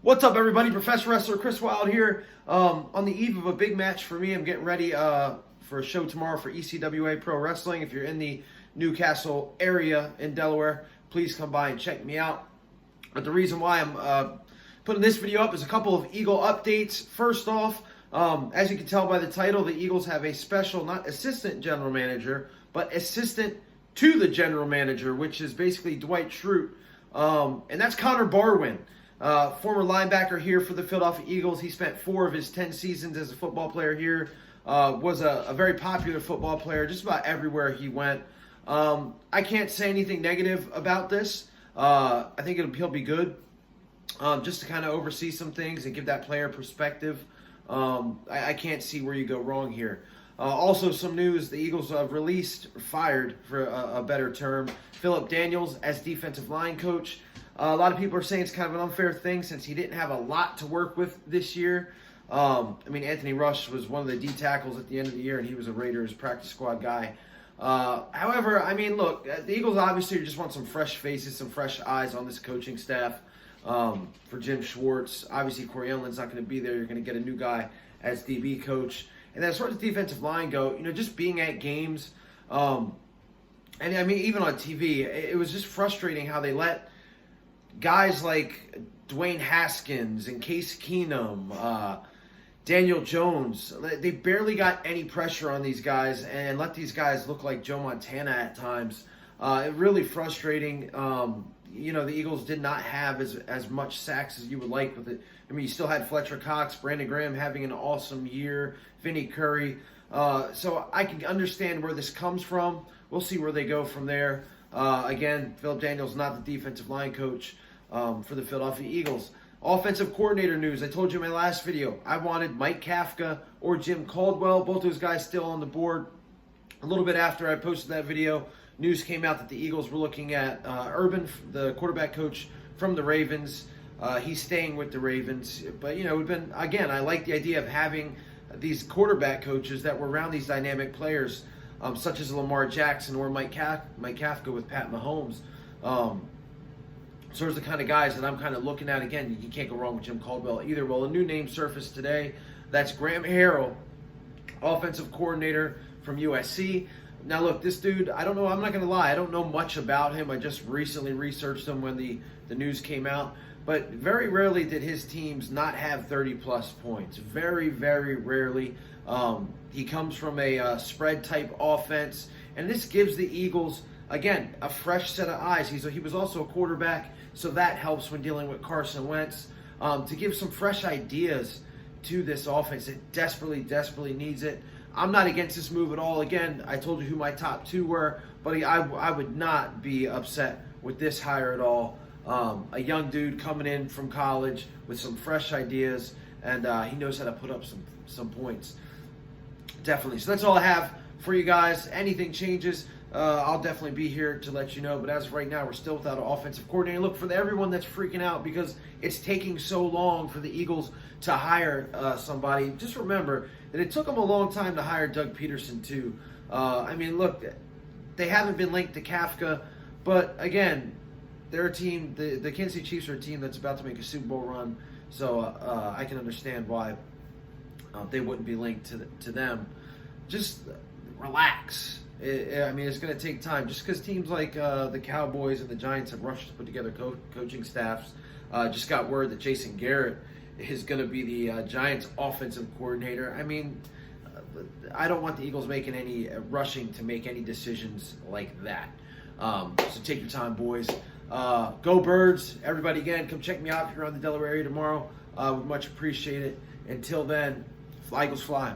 What's up, everybody? Professional wrestler Chris Wilde here. On the eve of a big match for me, I'm getting ready for a show tomorrow for ECWA Pro Wrestling. If you're in the Newcastle area in Delaware, please come by and check me out. But the reason why I'm putting this video up is a couple of Eagle updates. First off, as you can tell by the title, the Eagles have a special, not assistant general manager, but assistant to the general manager, which is basically Dwight Shrute. And that's Connor Barwin. Former linebacker here for the Philadelphia Eagles. He spent 4 of his 10 seasons as a football player here. Was a very popular football player just about everywhere he went. I can't say anything negative about this. I think he'll be good. Just to kind of oversee some things and give that player perspective. I can't see where you go wrong here. Also, some news: the Eagles have fired, for a better term, Philip Daniels as defensive line coach. A lot of people are saying it's kind of an unfair thing since he didn't have a lot to work with this year. Anthony Rush was one of the D tackles at the end of the year, and he was a Raiders practice squad guy. However, look, the Eagles obviously just want some fresh faces, some fresh eyes on this coaching staff. For Jim Schwartz, obviously Corey Ellen's not going to be there. You're going to get a new guy as DB coach. And as far as the defensive line go, just being at games, even on TV, it was just frustrating how they let guys like Dwayne Haskins and Case Keenum, Daniel Jones, they barely got any pressure on these guys and let these guys look like Joe Montana at times. It really frustrating. The Eagles did not have as much sacks as you would like with it. You still had Fletcher Cox, Brandon Graham having an awesome year, Vinnie Curry. So I can understand where this comes from. We'll see where they go from there. Again, Philip Daniels not the defensive line coach for the Philadelphia Eagles. Offensive coordinator news. I told you in my last video, I wanted Mike Kafka or Jim Caldwell. Both those guys still on the board. A little bit after I posted that video, news came out that the Eagles were looking at Urban, the quarterback coach from the Ravens. He's staying with the Ravens. But, I like the idea of having these quarterback coaches that were around these dynamic players, such as Lamar Jackson or Mike Kafka with Pat Mahomes. So there's the kind of guys that I'm kind of looking at. Again, you can't go wrong with Jim Caldwell either. Well, a new name surfaced today. That's Graham Harrell, offensive coordinator from USC. Now, look, this dude, I don't know. I'm not going to lie. I don't know much about him. I just recently researched him when the news came out. But very rarely did his teams not have 30-plus points. Very, very rarely. He comes from a spread-type offense. And this gives the Eagles, again, a fresh set of eyes. He was also a quarterback, so that helps when dealing with Carson Wentz. To give some fresh ideas to this offense. It desperately, desperately needs it. I'm not against this move at all. Again, I told you who my top 2 were, but I would not be upset with this hire at all. A young dude coming in from college with some fresh ideas, and he knows how to put up some points. Definitely. So that's all I have for you guys. Anything changes, I'll definitely be here to let you know. But as of right now, we're still without an offensive coordinator. Look, for everyone that's freaking out because it's taking so long for the Eagles to hire somebody, just remember that it took them a long time to hire Doug Peterson too. Look, they haven't been linked to Kafka, but again, they're a team, the Kansas City Chiefs are a team that's about to make a Super Bowl run, so I can understand why they wouldn't be linked to them. Just relax. It's going to take time. Just because teams like the Cowboys and the Giants have rushed to put together coaching staffs. Just got word that Jason Garrett is going to be the Giants' offensive coordinator. I don't want the Eagles rushing to make any decisions like that. So take your time, boys. Go Birds. Everybody, again, come check me out if you're around the Delaware area tomorrow. Would much appreciate it. Until then, Eagles fly.